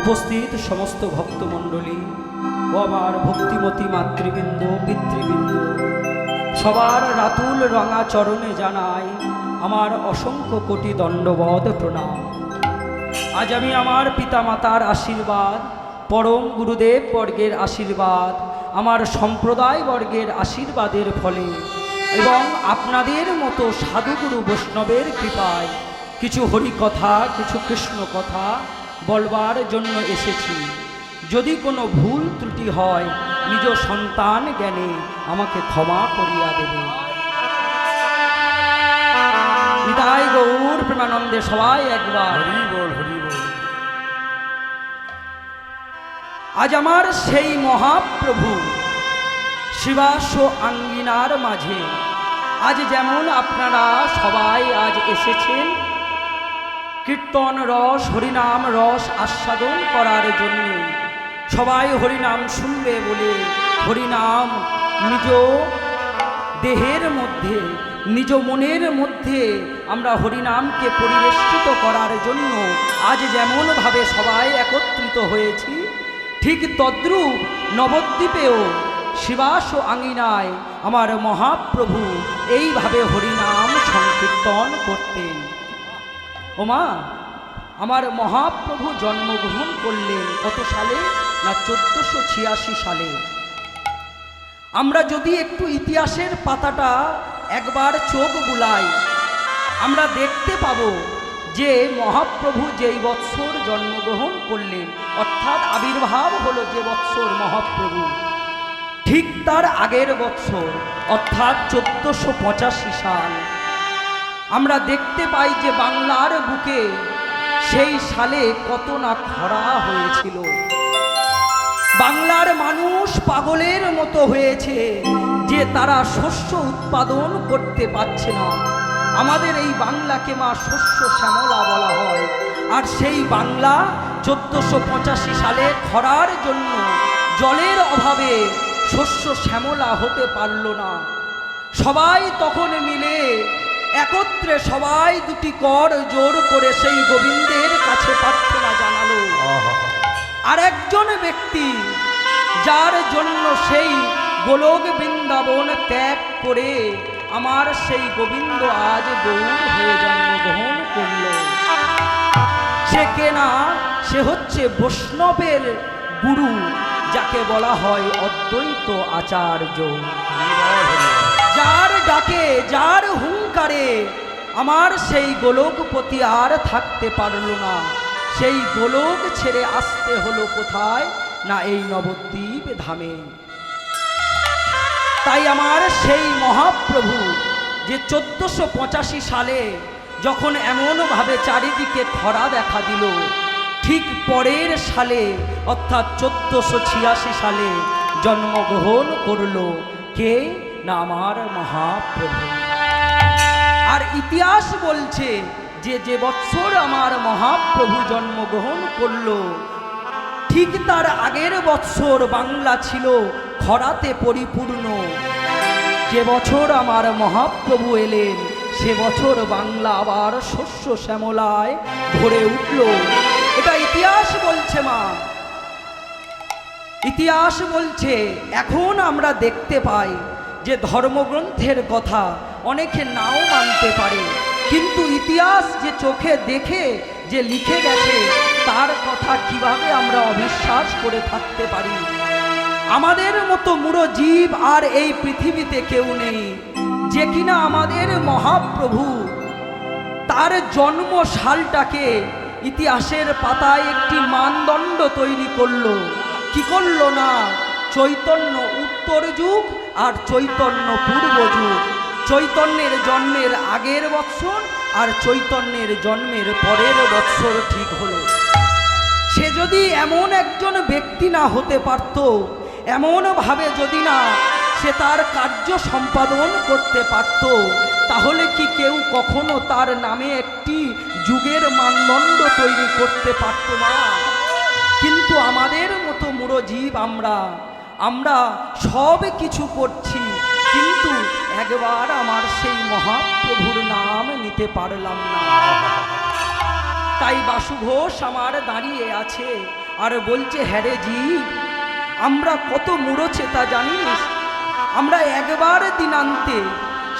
উপস্থিত সমস্ত ভক্তমণ্ডলী ও আমার ভক্তিমতী মাতৃবৃন্দ পিতৃবৃন্দ, সবার রাতুল রঙা চরণে জানাই আমার অসংখ্য কোটি দণ্ডবৎ প্রণাম। আজ আমি আমার পিতামাতার আশীর্বাদ, পরম গুরুদেব বর্গের আশীর্বাদ, আমার সম্প্রদায় বর্গের আশীর্বাদের ফলে এবং আপনাদের মতো সাধুগুরু বৈষ্ণবের কৃপায় কিছু হরিকথা, কিছু কৃষ্ণ কথা বলবার জন্য এসেছি। যদি কোনো ভুল ত্রুটি হয় নিজ সন্তান জ্ঞানে আমাকে ক্ষমা করিয়া দেবে। নিতাই গৌর প্রেমানন্দে সবাই একবার হরি বল, হরি বল। আজ আমার সেই মহাপ্রভু শিবাস আঙ্গিনার মাঝে আজ যেমন আপনারা সবাই আজ এসেছেন কীর্তন রস, হরিনাম রস আস্বাদন করার জন্য। সবাই হরিনাম শুনবে বলে হরিনাম নিজ দেহের মধ্যে, নিজ মনের মধ্যে আমরা হরিনামকে পরিবেষ্টিত করার জন্য আজ যেমনভাবে সবাই একত্রিত হয়েছি, ঠিক তদ্রূপ নবদ্বীপেও শিবাস আঙ্গিনায় আমার মহাপ্রভু এইভাবে হরিনাম সংকীর্তন করতেন। ওমা, আমার মহাপ্রভু জন্মগ্রহণ করলেন কত সালে? না 1486 সালে। আমরা যদি একটু ইতিহাসের পাতাটা একবার চোখ বুলাই, আমরা দেখতে পাব যে মহাপ্রভু যেই বৎসর জন্মগ্রহণ করলেন, অর্থাৎ আবির্ভাব হলো যে বৎসর মহাপ্রভু, ঠিক তার আগের বৎসর অর্থাৎ 1485 সাল আমরা দেখতে পাই যে বাংলার বুকে সেই সালে কত না খরা হয়েছিল। বাংলার মানুষ পাগলের মতো হয়েছে যে তারা শস্য উৎপাদন করতে পারছে না। আমাদের এই বাংলাকে মা শস্য শ্যামলা বলা হয়, আর সেই বাংলা 1485 সালে খরার জন্য জলের অভাবে শস্য শ্যামলা হতে পারল না। সবাই তখন মিলে একত্রে সবাই দুটি কর জোর করে সেই গোবিন্দের কাছে প্রার্থনা জানালো। আর একজন ব্যক্তি যার জন্য সেই গোলক বৃন্দাবন ত্যাগ করে আমার সেই গোবিন্দ আজ গৌর হয়ে জন্মগ্রহণ করল, সে কেনা, সে হচ্ছে বৈষ্ণবের গুরু, যাকে বলা হয় অদ্বৈত আচার্য। যার ডাকে, যার হুঙ্কারে আমার সেই গোলকপতি আর থাকতে পারল না, সেই গোলক ছেড়ে আসতে হলো কোথায়? না এই নবদ্বীপ ধামে। তাই আমার সেই মহাপ্রভু যে 1485 সালে যখন এমনভাবে চারিদিকে খরা দেখা দিল, ঠিক পরের সালে অর্থাৎ 1486 সালে জন্মগ্রহণ করল কে? না আমার মহাপ্রভু। আর ইতিহাস বলছে যে যে বৎসর আমার মহাপ্রভু জন্মগ্রহণ করল, ঠিক তার আগের বৎসর বাংলা ছিল খরাতে পরিপূর্ণ। যে বছর আমার মহাপ্রভু এলেন সে বছর বাংলা আবার শস্য শ্যামলায় ভরে উঠল। এটা ইতিহাস বলছে মা, ইতিহাস বলছে। এখন আমরা দেখতে পাই যে ধর্মগ্রন্থের কথা অনেকে নাও মানতে পারে, কিন্তু ইতিহাস যে চোখে দেখে যে লিখে গেছে তার কথা কিভাবে আমরা অবিশ্বাস করে থাকতে পারি? আমাদের মতো মূঢ় জীব আর এই পৃথিবীতে কেউ নেই যে কিনা আমাদের মহাপ্রভু তার জন্ম সালটাকে ইতিহাসের পাতায় একটি মানদণ্ড তৈরি করলো। কি করলো? না চৈতন্য উত্তর যুগ আর চৈতন্য পূর্ব যুগ, চৈতন্যের জন্মের আগের বৎসর আর চৈতন্যের জন্মের পরের বৎসর ঠিক হলো। সে যদি এমন একজন ব্যক্তি না হতে পারত, এমনভাবে যদি না সে তার কার্য সম্পাদন করতে পারত, তাহলে কি কেউ কখনো তার নামে একটি যুগের মানদণ্ড তৈরি করতে পারত না? কিন্তু আমাদের মতো মূঢ় জীব আমরা সব কিছু করছি, কিন্তু একবার আমার সেই মহাপ্রভুর নাম নিতে পারলাম না। তাই বাসু ঘোষ আমার দাঁড়িয়ে আছে, আর বলছে, হ্যাঁ রে জীব, আমরা কত মূঢ়চেতা জানিস। আমরা একবার দিনান্তে,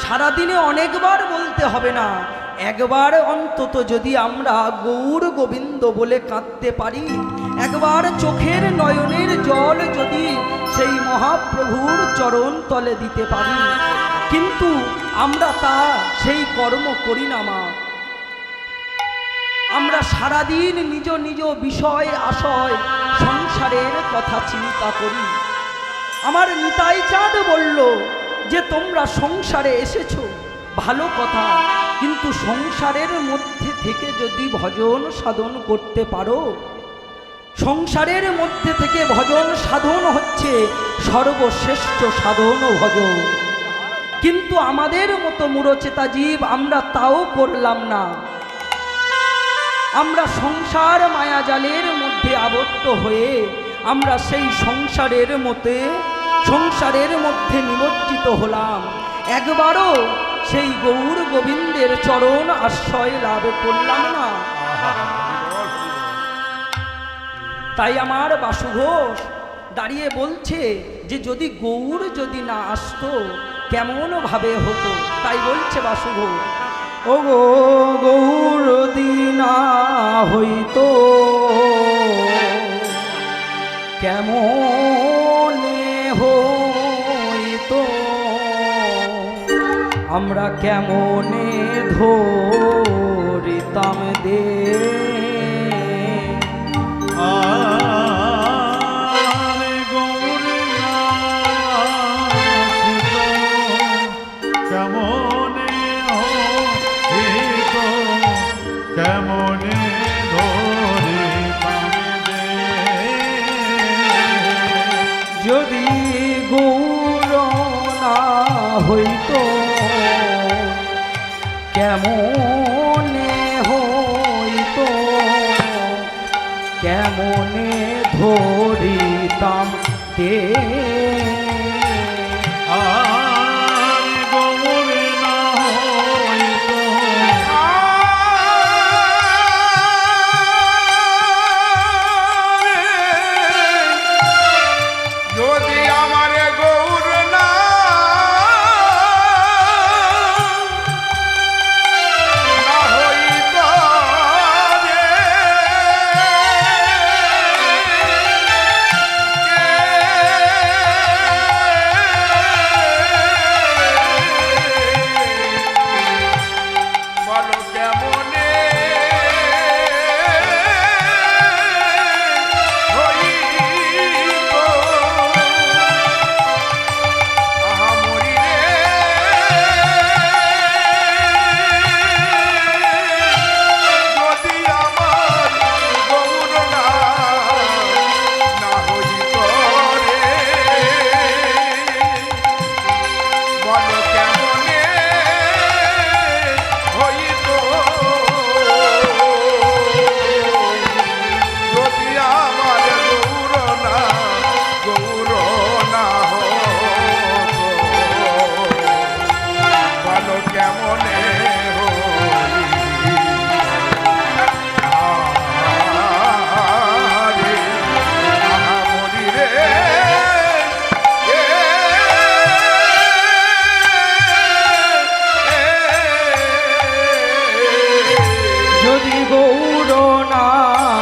সারাদিনে অনেকবার বলতে হবে না, একবার অন্তত যদি আমরা গৌর গোবিন্দ বলে কাঁদতে পারি, একবার চোখের নয়নের জল যদি সেই মহাপ্রভুর চরণ তলে দিতে পারি, কিন্তু আমরা সেই কর্ম করি না মা। আমরা সারাদিন নিজ নিজ বিষয় আশয় সংসারের কথা চিন্তা করি। আমার নিতাই চাঁদ বলল যে তোমরা সংসারে এসেছো, ভালো কথা, কিন্তু সংসারের মধ্যে থেকে যদি ভজন সাধন করতে পারো, সংসারের মধ্যে থেকে ভজন সাধন হচ্ছে সর্বশ্রেষ্ঠ সাধন ভজন। কিন্তু আমাদের মতো মূঢ়চেতা জীব আমরা তাও করলাম না। আমরা সংসার মায়াজালের মধ্যে আবদ্ধ হয়ে আমরা সেই সংসারের মধ্যে নিমজ্জিত হলাম, একবারও সেই গৌর গোবিন্দের চরণ আশ্রয় লাভ করলাম না। তাই আমার বাসু ঘোষ দাঁড়িয়ে বলছে যে যদি গৌর যদি না আসতো কেমন ভাবে হতো। তাই বলছে বাসু ঘোষ, ও গো গৌর দিনা হইতো কেমনে হইতো, আমরা কেমনে ধরিতাম দে। যদি গৌর না হইতো কেমনে হইতো, কেমনে ধরিতাম দে।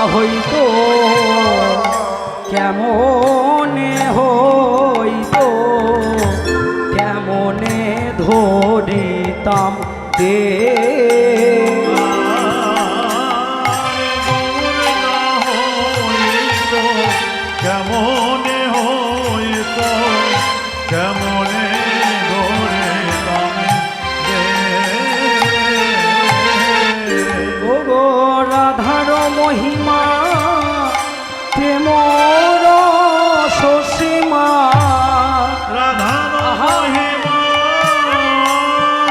হইতো কেমনে হইতো, কেমনে ধরিতাম দে। কেমনে হইতো, কেমনে ধরিতাম দে। ও গো রাধার মহিমা প্রেমর সসীমা, রাধার মহিমা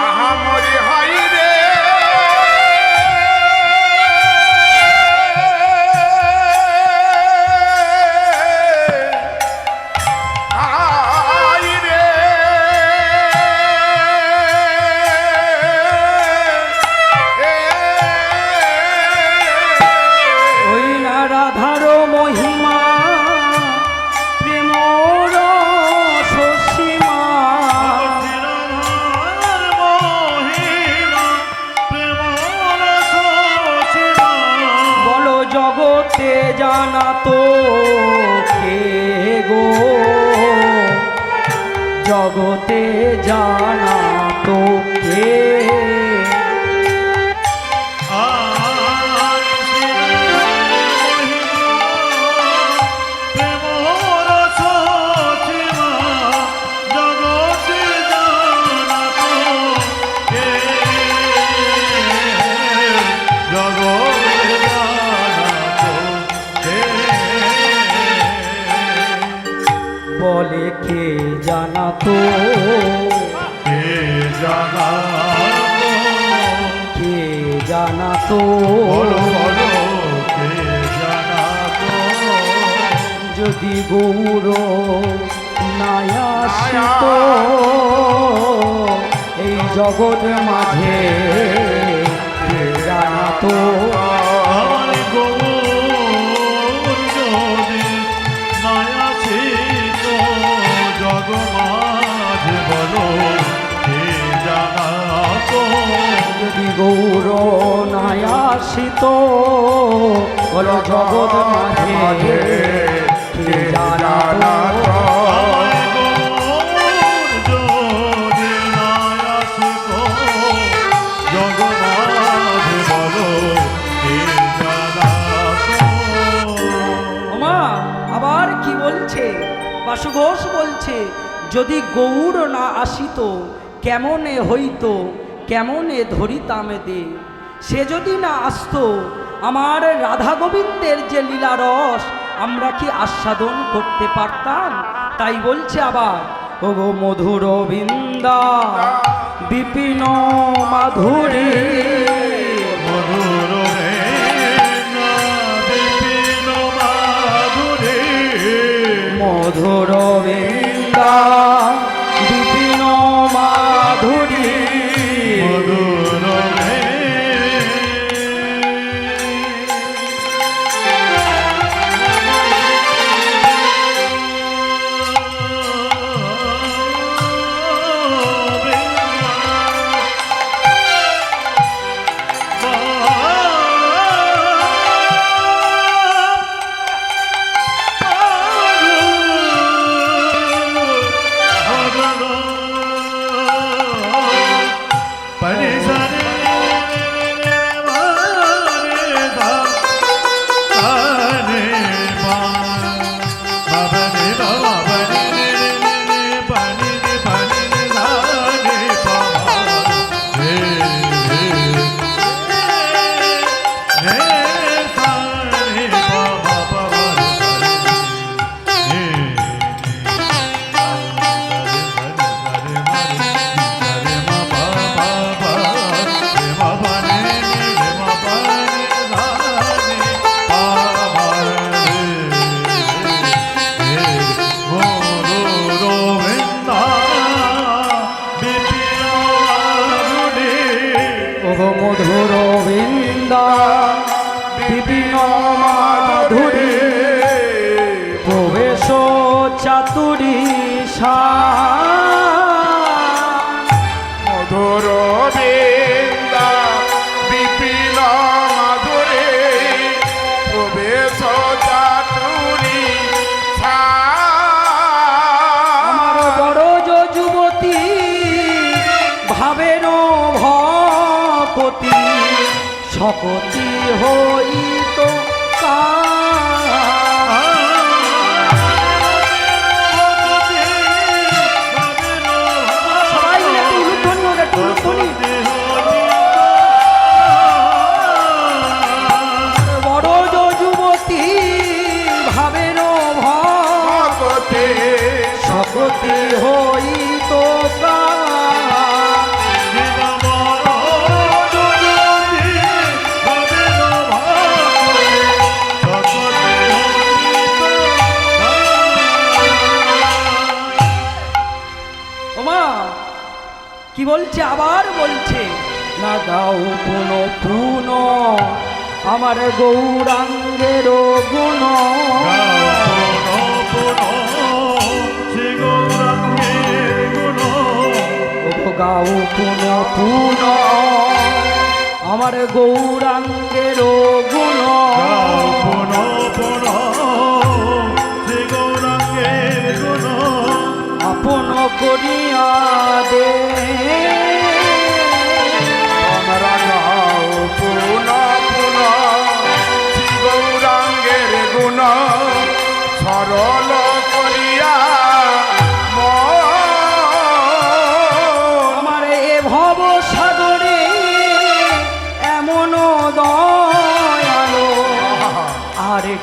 আহামরি হাই রে, হাই রে, জগতে জানা তো কে গো, জগতে জানা তো কে? বলে কে জানা তো, কে জানা তো, যদি গৌর নাই আসিত এই জগৎ মাঝে, কে জানা তো? যদি গৌর নাই আসিত বলো জগৎ মাঝে, কে জানা তো? ওমা আবার কি বলছে? বাসু ঘোষ বলছে যদি গৌর না আসিত কেমনে হইতো, কেমনে ধরিতাম দে। সে যদি না আসতো আমার রাধা গোবিন্দের যে লীলা রস আমরা কি আস্বাদন করতে পারতাম? তাই বলছে আবার ও গো মধুর বৃন্দা বিপিন মাধুরী, মধুর বৃন্দা বিপিন মাধুরী, মধুর বৃন্দা বিপিন মাধুরী, প্রবেশ চাতুরী সা, মধুর বৃন্দা বিপিন মাধুরী, প্রবেশ চাতুরী সা। আমার বড় যুবতী ভাবের ভপতি, শপতি হইত সবাই বড় যুবতী ভাবের ভপতি, শপতি হইত কি বলছে? আবার বলছে না দাও পুন পুন আমার গৌরাঙ্গের গুণ, গাও পুন পুন আমার গৌরাঙ্গের গুণ,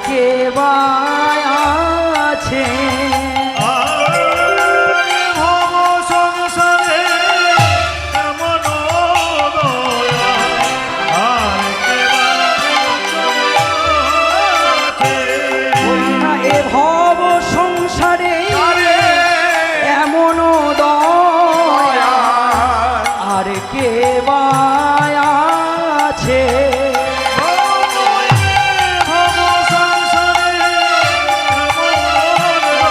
কে বা আছে? ভব সংসারে এমন দয়া আর কে আছে? না এ ভব সংসারে আরে এমন দয়া আর কে বা আছে? ভব সংসারে এমন দয়া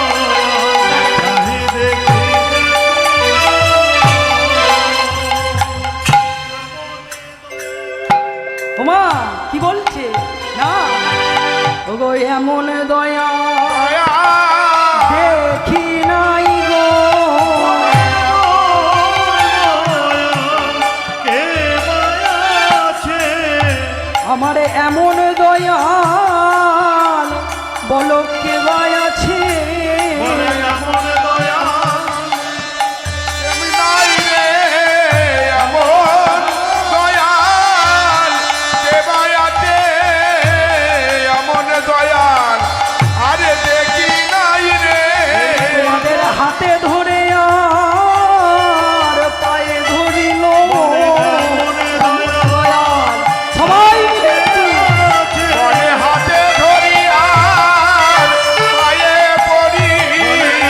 তাহি দেখি ওমা কি বলছে? না ওগো এমন দয়া দয়া দেখি নাই গো, কে আছে? আমার এমন দয়াল বলো কে বা আছে? বলে এমন দয়া তুমি নাই রে এমন দয়াল কে বায়াতে এমন দয়াল আরে দেখি নাই রে তোমাদের হাতে ধরে আর পায়ে ধরিল দয়াল সবাই মিলে একটু মনে হাতে ধরি আর পায়ে পড়ি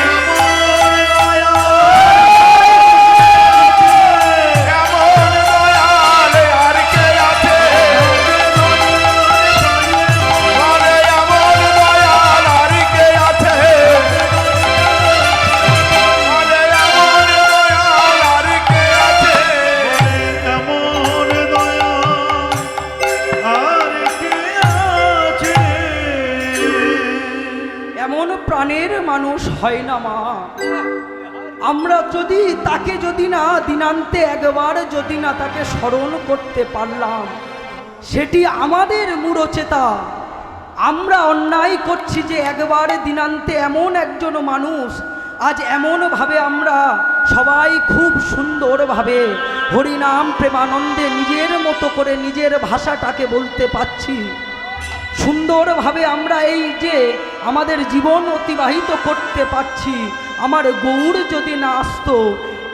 এমন দয়াল আর কে আছে আরে এমন দয়াল আর কে আছে আরে এমন দয়াল আর কে আছে এমন দয়া আর কে আছে? এমন প্রাণের মানুষ হয় না মা। আমরা যদি না দিনান্তে একবার যদি না তাকে স্মরণ করতে পারলাম, সেটি আমাদের মূঢ়চেতা। আমরা অন্যায় করছি যে একবার দিনান্তে এমন একজন মানুষ আজ এমনভাবে আমরা সবাই খুব সুন্দরভাবে হরিনাম প্রেমানন্দে নিজের মতো করে নিজের ভাষাটাকে বলতে পাচ্ছি, সুন্দরভাবে আমরা এই যে আমাদের জীবন অতিবাহিত করতে পারছি। আমার গৌর যদি না আসতো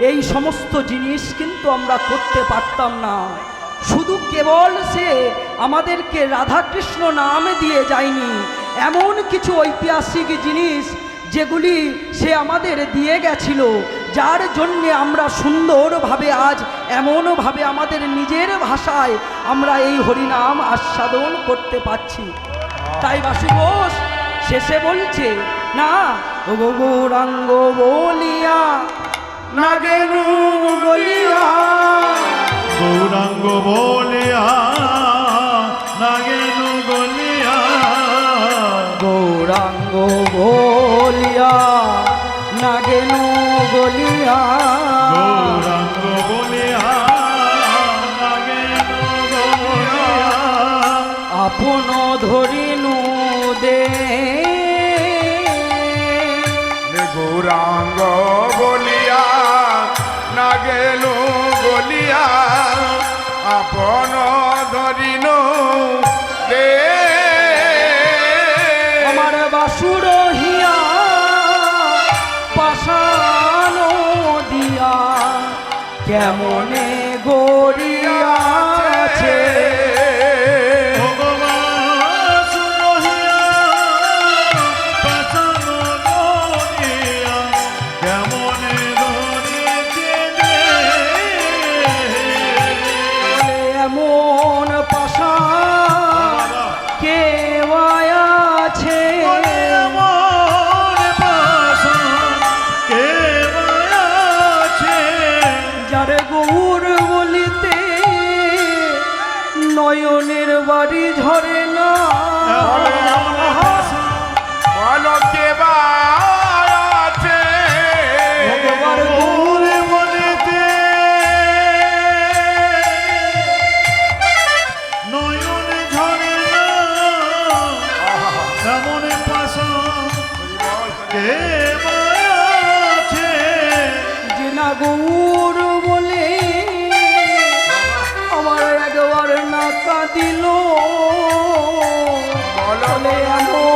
এই সমস্ত জিনিস কিন্তু আমরা করতে পারতাম না। শুধু কেবল সে আমাদেরকে রাধাকৃষ্ণ নাম দিয়ে যায়নি, এমন কিছু ঐতিহাসিক জিনিস যেগুলি সে আমাদের দিয়ে গেছিল, যার জন্যে আমরা সুন্দরভাবে আজ এমনভাবে আমাদের নিজের ভাষায় আমরা এই হরিনাম আস্বাদন করতে পারছি। তাই বাসু ঘোষ শেষে বলছে, না ও গো গৌরাঙ্গ বলিয়া না গেনু বলিয়া, গৌরাঙ্গ বলিয়া নাগেনু গলিয়া গৌরাঙ্গ বলিয়া না গেনু বলিয়া, গৌরাঙ্গ বলিয়া নাগেনু গলিয়া আপন ধরিনু দে গৌরাঙ্গ বলিয়া না গেল গলিয়া আপন ধরিন রে আমার বাসুর হিয়া পাশানো দিয়া কেমনে গড়িয়াছে, ভগবান সুরহিয়া পাছানো গড়িয়া কেমনে ধরেছে রে। এমন পাশা কে আছে, এমন পাশা কে আছে? যার গৌর বলিতে নয়নের বাড়ি ঝরে না, বলো কে বা আছে ভগবান গৌর বলিতে নয়ন ঝরে না, এমন পাশা কে আছে? যে না গৌর বলে আমার একবার না কাঁদিল, বলো বলে এমন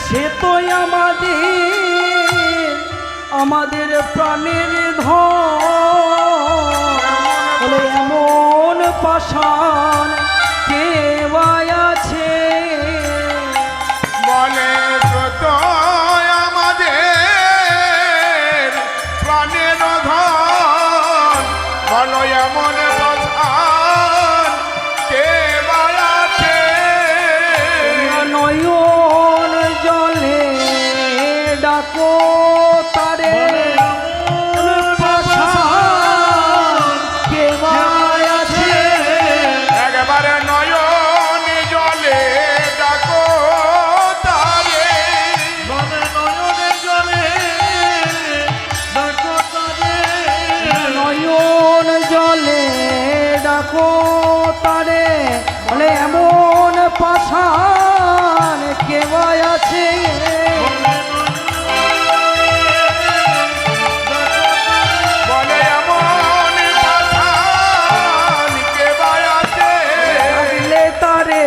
সে তো আমাদের প্রাণের ধন বলে এমন পাষাণ কে বা আছে বলে তো আমাদের প্রাণের ধন বলো এমন পাষাণ কে বা আছে নয়ন জলে ডাকো তারে পাষাণ কে বা আছে একবারে নয়ন জলে ডাকো তারে বলে নয়নে জলে ডাকো তারে নয়ন জলে ডাকো তারে বলে এমন পাষাণ কে বা আছে বলে এমন পাষাণ কে বা আছে ডাকলে তারে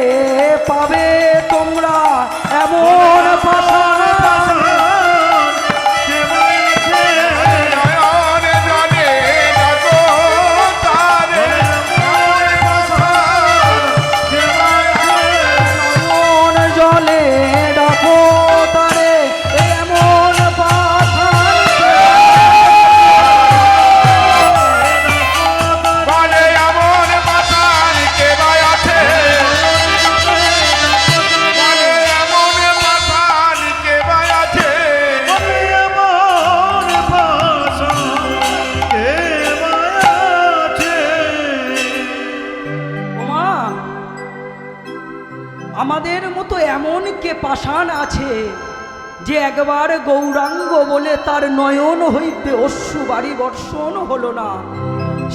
পাবে তোমরা এমন পাষাণ নয়ন জলে ডাকো তারে নয়ন জলে ডাকো তারে এমন বলে এমন পাষাণ কে বা আছে বলে এমন পাষাণ কে বা আছে এমন পাষাণ কে বা আছে ওমা আমাদের মতো এমন কে পাষাণ আছে যে একবার গৌরাঙ্গ বলে তার নয়ন হইতে অশ্রু বাড়ি বর্ষণ হলো না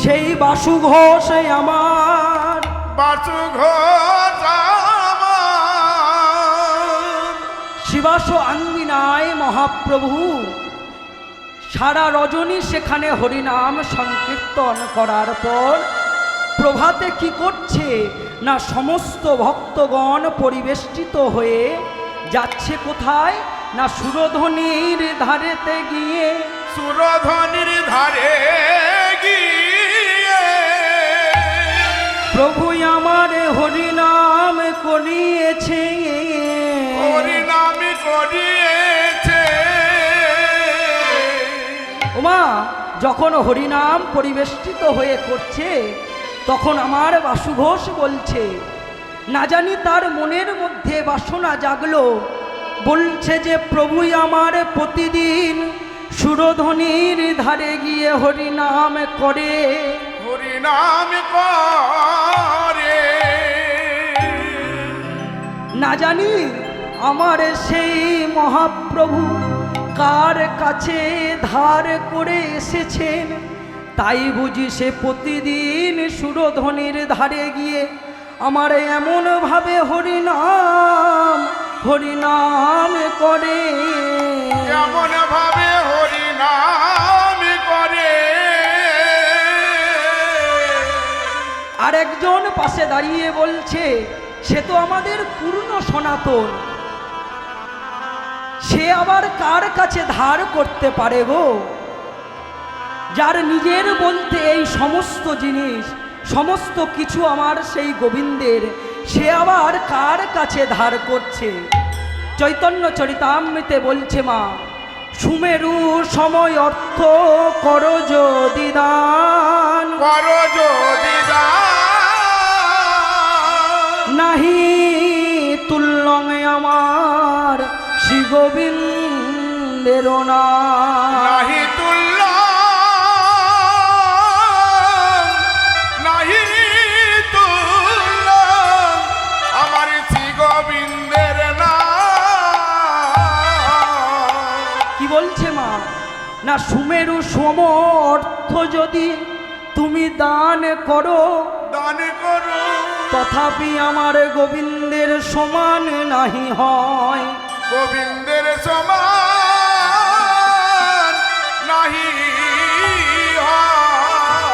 সেই বাসু ঘোষ আমার বাসু ঘোষ আমার শিবাস আঙ্গিনায় মহাপ্রভু সারা রজনী সেখানে হরিনাম সংকীর্তন করার পর প্রভাতে কি করছে না সমস্ত ভক্তগণ পরিবেষ্টিত হয়ে যাচ্ছে কোথায় না সুরধ্বনির ধারেতে গিয়ে সুরধ্বনির ধারে গিয়ে প্রভু আমার হরিনাম করিয়েছে হরিনাম করিয়েছে ওমা যখন হরিনাম পরিবেষ্টিত হয়ে করছে তখন আমার বাসুঘোষ বলছে না জানি তার মনের মধ্যে বাসনা জাগলো বলছে যে প্রভুই আমার প্রতিদিন সুরধ্বনির ধারে গিয়ে হরিনাম করে হরিনাম করে না জানি আমার সেই মহাপ্রভু কার কাছে ধার করে এসেছেন তাই বুঝি সে প্রতিদিন সুরধ্বনির ধারে গিয়ে আমার এমন ভাবে হরিনাম হরিনাম করে এমন ভাবে হরিনাম করে আর একজন পাশে দাঁড়িয়ে বলছে সে তো আমাদের পূর্ণ সনাতন সে আবার কার কাছে ধার করতে পারে গো যার নিজের বলতে এই সমস্ত জিনিস সমস্ত কিছু আমার সেই গোবিন্দের সে আবার কার কাছে ধার করছে চৈতন্য চরিতামৃতে বলছে মা সুমেরু সময় অর্থ করো যদি দান করো যদি নাহি তুল্যং আমার শ্রী গোবিন্দের নাম নাহি তুল্য নাহি তুল্য আমার শ্রী গোবিন্দের নাম কি বলছে মা না সুমেরু সম অর্থ যদি তুমি দান করো দান করো তথাপি আমার গোবিন্দের সমান নাহি হয় গোবিন্দের সমান নাহি হয়।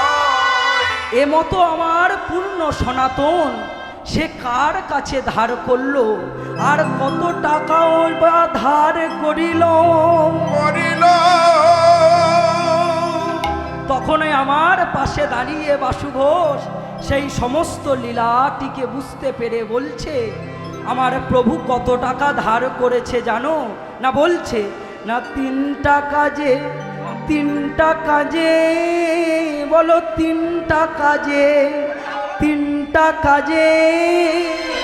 এমতো আমার পূর্ণ সনাতন সে কার কাছে ধার করলো আর কত টাকাও বা ধার করিল। করিল তখনই আমার পাশে দাঁড়িয়ে বাসু ঘোষ সেই সমস্ত লীলাটিকে বুঝতে পেরে বলছে, আমার প্রভু কত টাকা ধার করেছে জানো না? বলছে না 3 টাকা যে, 3 টাকা যে, বলো 3 টাকা যে, 3 টাকা যে,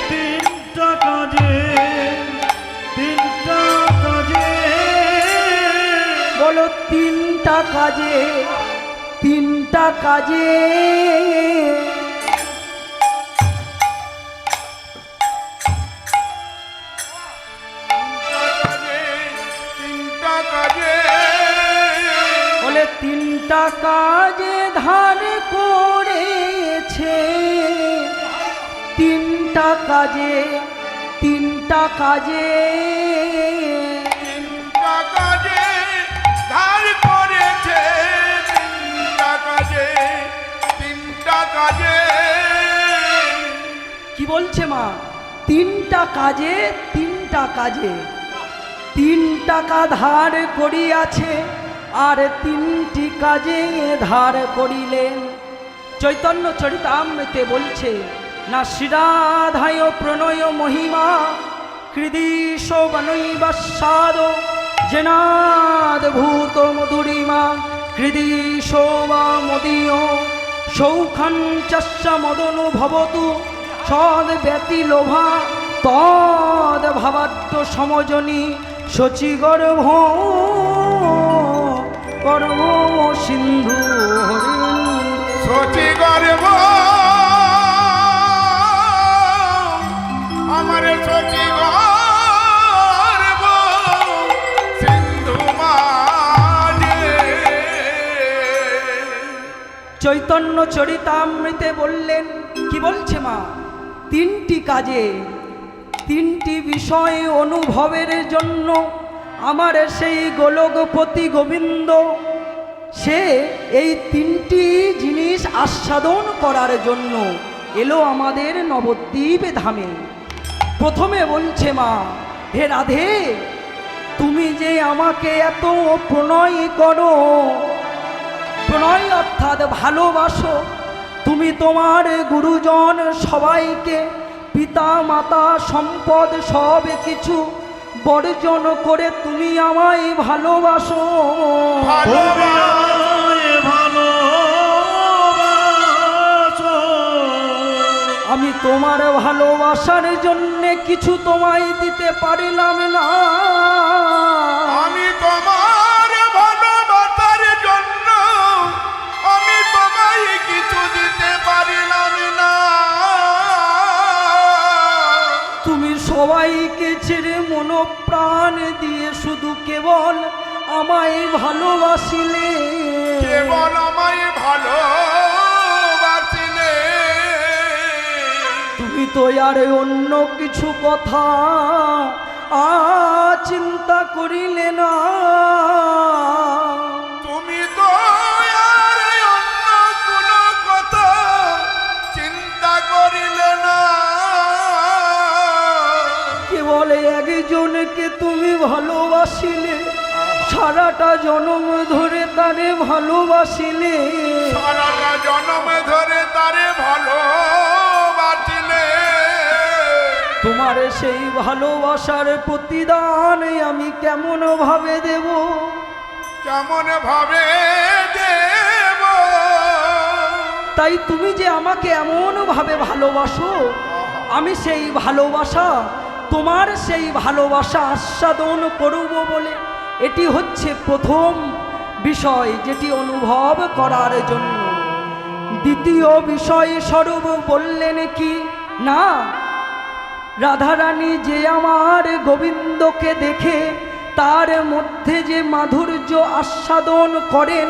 3 টাকা যে, 3 টাকা যে, বলো 3 টাকা যে, 3 টাকা যে। বলে 3 টাকা যে ধার করেছে, 3 টাকা যে, 3 টাকা যে, 3 টাকা যে ধার করেছে, 3 টাকা যে, 3 টাকা যে। কি বলছে মা? 3 টাকা যে, 3 টাকা যে, 3 টাকা ধার করিয়াছে আর 3টি কাজে ধার করিলেন। চৈতন্য চরিতামৃতে বলছে না শ্রীরাধায় প্রণয় মহিমা কৃদিশ বনৈবাস্বাদ জেনাদ ভূত মধুরিমা কৃদিশ বা মদীয় সৌখাঞ্চস্য মদনুভবতু সদ ব্যতি লোভা তদ ভাবাত্ম সমজনী শচীগর্ভ কর্ম সিন্ধু সচি গর্ব আমার সচি গর্ব সিন্ধু মাঝে। চৈতন্য চরিতামৃতে বললেন, কি বলছে মা? 3টি কাজে 3টি বিষয় অনুভবের জন্য আমার সেই গোলকপতি গোবিন্দ সে এই 3টি জিনিস আস্বাদন করার জন্য এলো আমাদের নবদ্বীপ ধামে। প্রথমে বলছে মা, হে রাধে তুমি যে আমাকে এত প্রণয় করো, প্রণয় অর্থাৎ ভালোবাসো, তুমি তোমার গুরুজন সবাইকে পিতা মাতা সম্পদ সব কিছু বর্জন করে তুমি আমায় ভালোবাসো। তোমায় ভালোবাসো। আমি তোমার ভালোবাসার জন্য কিছু তোমায় দিতে পারিলাম না। আমি তোমার ভালোবাসার জন্য আমি তোমায় কিছু দিতে পারিলাম না। তুমি সবাইকে ছেড়ে মনোপ্রাণ দিয়ে শুধু কেবল আমায় ভালোবাসিলে। কেবল আমায় ভালোবাসিলে। তুমি তো আর অন্য কিছু কথা চিন্তা করিলে না। তুমি তো আর অন্য কোনো কথা চিন্তা করিলে না। কেবল একজনকে তুমি ভালোবাসিলে, সারাটা জনম ধরে তারে ভালোবাসিলে। সারাটা জনম ধরে তারে ভালোবাসিলে। তোমার সেই ভালোবাসার প্রতিদান আমি কেমন ভাবে দেব? কেমন ভাবে দেব? তাই তুমি যে আমাকে এমন ভাবে ভালোবাসো, আমি সেই ভালোবাসা, তোমার সেই ভালোবাসা আস্বাদন করব বলে এটি হচ্ছে প্রথম বিষয় যেটি অনুভব করার জন্য। দ্বিতীয় বিষয় স্বরূপ বললেন কি না, রাধারানী যে আমার গোবিন্দকে দেখে তার মধ্যে যে মাধুর্য আস্বাদন করেন,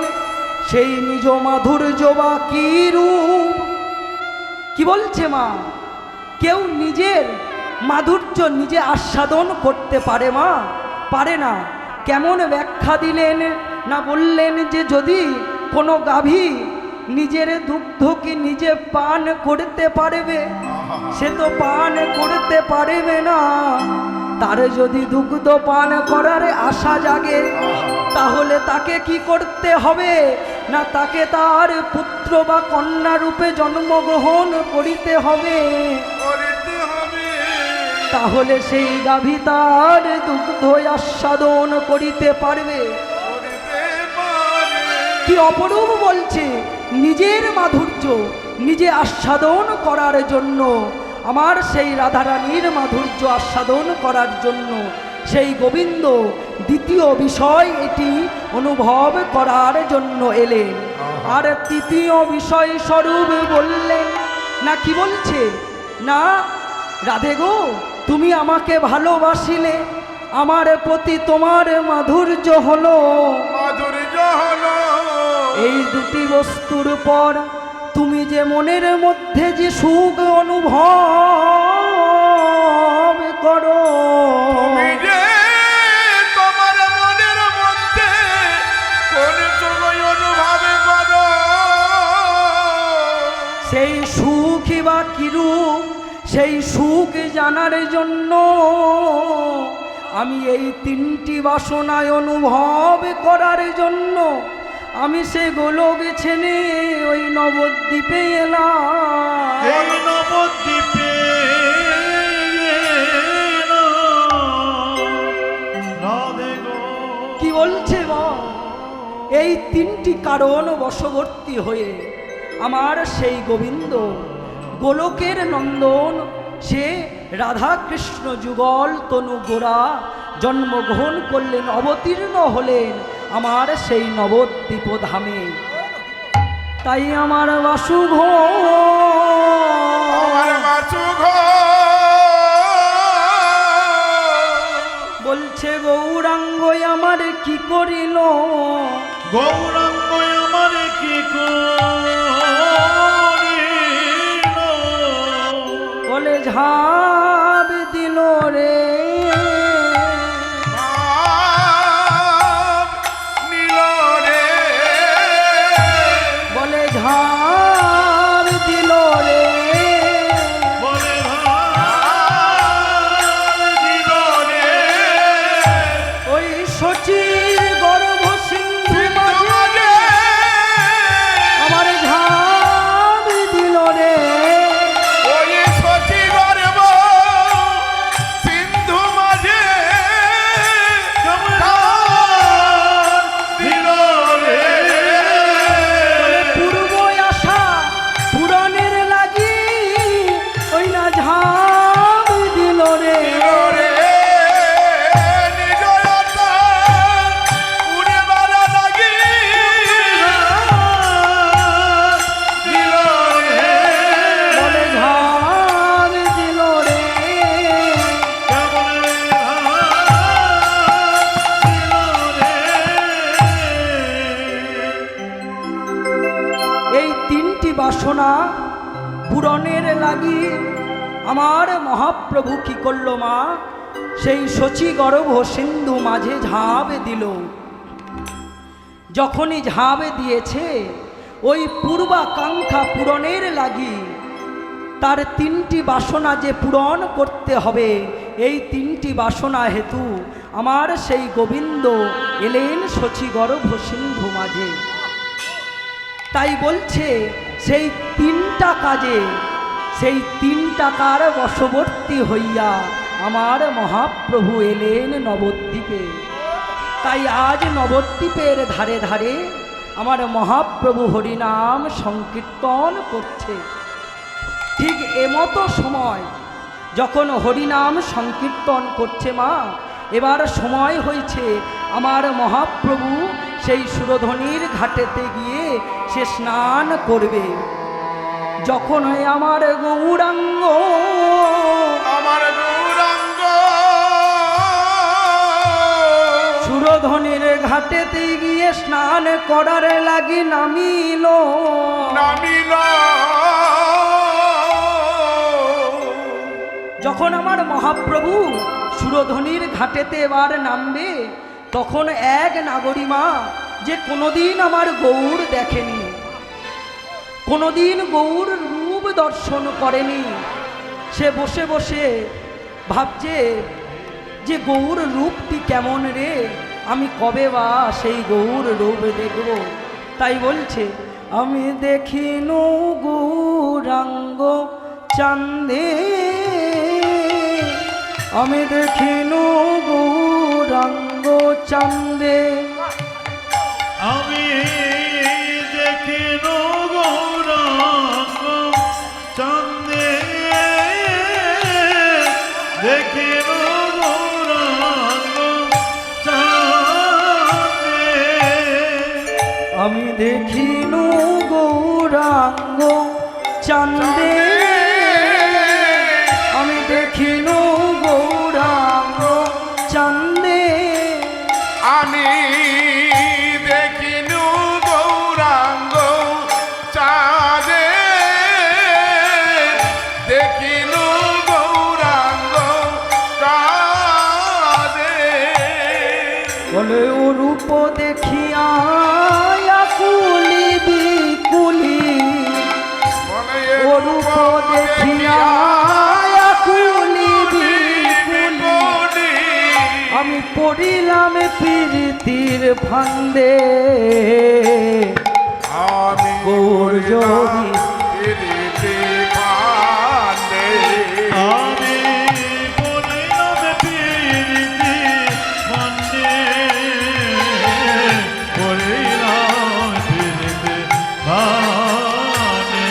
সেই নিজ মাধুর্য বা কি রূপ? কি বলছে মা? কেউ নিজের মাধুর্য নিজে আস্বাদন করতে পারে মা? পারে না। কেমন ব্যাখ্যা দিলেন না, বললেন যে যদি কোনো গাভী নিজের দুগ্ধকে নিজে পান করতে পারবে, সে তো পান করতে পারবে না। তার যদি দুগ্ধ পান করার আশা জাগে, তাহলে তাকে কি করতে হবে না, তাকে তার পুত্র বা কন্যা রূপে জন্মগ্রহণ করিতে হবে। করিতে হবে। তাহলে সেই গাভী তার দুগ্ধ আস্বাদন করিতে পারবে। করিতে পারে। কি অপরূপ বলছে, নিজের মাধুর্য নিজে আস্বাদন করার জন্য, আমার সেই রাধারানীর মাধুর্য আস্বাদন করার জন্য সেই গোবিন্দ দ্বিতীয় বিষয় এটি অনুভব করার জন্য এলেন। আর তৃতীয় বিষয় স্বরূপ বললেন না, কি বলছে না, রাধে গো তুমি আমাকে ভালোবাসিলে, আমার প্রতি তোমার মাধুর্য হলো। মাধুর্য হলো। এই দুটি বস্তুর পর তুমি যে মনের মধ্যে যে সুখ অনুভব করো, তুমি যে তোমার মনের মধ্যে কোন সময় অনুভব করো, সেই সুখই বা কিরূপ, সেই সুখ জানার জন্য আমি এই তিনটি বাসনায় অনুভব করার জন্য আমি সে গোলক ছেড়ে ওই নবদ্বীপে এলাম। এই নবদ্বীপে রাধে গো। কি বলছে মা, এই তিনটি কারণ বশবর্তী হয়ে আমার সেই গোবিন্দ গোলকের নন্দন, সে রাধা কৃষ্ণ যুগল তনু গোরা জন্মগ্রহণ করলেন, অবতীর্ণ হলেন আমার সেই নবদ্বীপ ধামে। তাই আমার বাসুঘ আমার বাসুঘ বলছে গৌরাঙ্গ আমার কি করিল, গৌরাঙ্গ আমার কি করিল, বলে ঝাঁপ দিল রে, নীল রে, বলে ঝাঁপ দিল রে, বলে ভাই দিল রে। ওই শচীর গর্ভ সিন্ধু মাঝে আমার ঝাঁপ দিল রে, ওই সচি গর্ব সিন্ধু মাঝে দিল রে। বলে পূর্ব আশা পূরণের লাগি ওই না ঝাঁপ দিল রে, রে নিজ আত্মা উড়ে বেড়া লাগি দিল রে। বলে ঝাঁপ দিল রে। কেমন দিল রে। এই তিনটি বাসনা পূরণের লাগি আমার মহাপ্রভু কি করলো মা, সেই শচী গর্ভ সিন্ধু মাঝে ঝাঁপ দিল। যখনই ঝাঁপ দিয়েছে ওই পূর্বাকাঙ্ক্ষা পূরণের লাগি, তার তিনটি বাসনা যে পূরণ করতে হবে, এই তিনটি বাসনা হেতু আমার সেই গোবিন্দ এলেন শচী গর্ভ সিন্ধু মাঝে। তাই বলছে সেই তিনটা কাজে, সেই তিনটা কার বশবর্তী হইয়া আমার মহাপ্রভু এলেন নবদ্বীপে। তাই আজ নবদ্বীপের ধারে ধারে আমার মহাপ্রভু হরিনাম সংকীর্তন করছে। ঠিক এমতো সময় যখন হরিনাম সংকীর্তন করছে মা, এবার সময় হয়েছে আমার মহাপ্রভু সেই সুরধনির ঘাটেতে গিয়ে সে স্নান করবে। যখন আমার গৌরাঙ্গ আমার গৌরাঙ্গ সুরধনির ঘাটেতে গিয়ে স্নান করার লাগি নামিল, নামিল যখন আমার মহাপ্রভু সুরধনির ঘাটেতে এবার নামবে, তখন এক নাগরিমা যে কোনোদিন আমার গৌর দেখেনি, কোনোদিন গৌর রূপ দর্শন করেনি, সে বসে বসে ভাবছে যে গৌর রূপটি কেমন রে, আমি কবে বা সেই গৌর রূপ দেখব। তাই বলছে, আমি দেখিনু গৌরাঙ্গ চাঁদে, আমি দেখিনু গৌরাঙ্গ চাঁদে। আমি দেখিন গৌরাঙ্গ চাঁদে, দেখিন গৌরাঙ্গ চাঁদে। আমি দেখিনু গৌরাঙ্গ চাঁদে, আমি দেখিনু গৌরাঙ্গ চাঁদে। আমি দেখিনু গৌরাঙ্গ চাঁদে, দেখিনু গৌরাঙ্গ চাঁদে। বলে ও রূপ দেখিয়া আকুলি বিকুলি, বলে ও রূপ দেখিয়া আকুলি বিকুলি। আমি পড়িলাম প্রীতির ফান্দে, আমি গৌর যোগী প্রীতি ফান্দে। আমি বলিলাম প্রীতি ফান্দে, বলিলাম প্রীতি ফান্দে।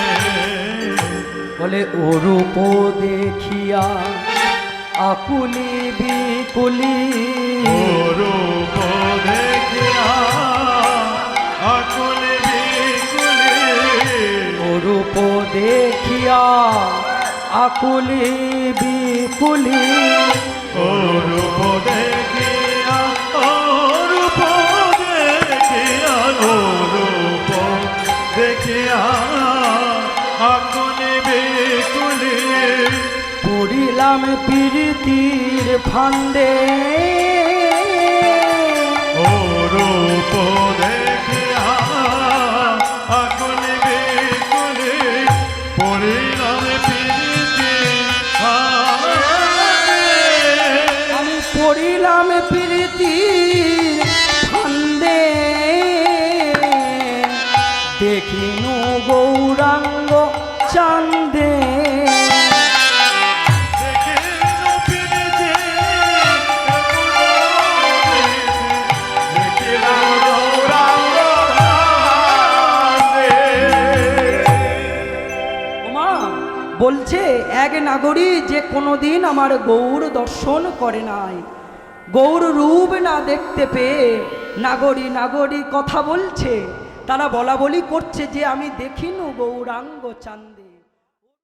বলে ও রূপ দেখিয়া আকুলি বিকুলি, রূপ দেখিয়া আকুল বিকুলি, ও রূপ দেখিয়া আকুলি বিকুলি। রূপ দেখিয়া, রূপ দেখিয়া, রূপ দেখিয়া আকুল বিকুলি। পড়িলাম প্রীতির ফান্দে, রূপ দেখিয়া আকুল বিকুলি, পড়িলাম প্রীতি ফান্দে। আমি পড়িলাম প্রীতির ফান্দে, দেখিনু গৌরাঙ্গ চাঁদে। দেখিনু প্রীতি, দেখিনু গৌরাঙ্গ চাঁদে। ওমা বলছে, এক নাগরী যে কোনোদিন আমার গৌর দর্শন করে নাই, গৌর রূপ না দেখতে পেয়ে নাগরী নাগরী কথা বলছে, তারা বলা বলি করছে যে আমি দেখিনু গৌরাঙ্গ চাঁদে।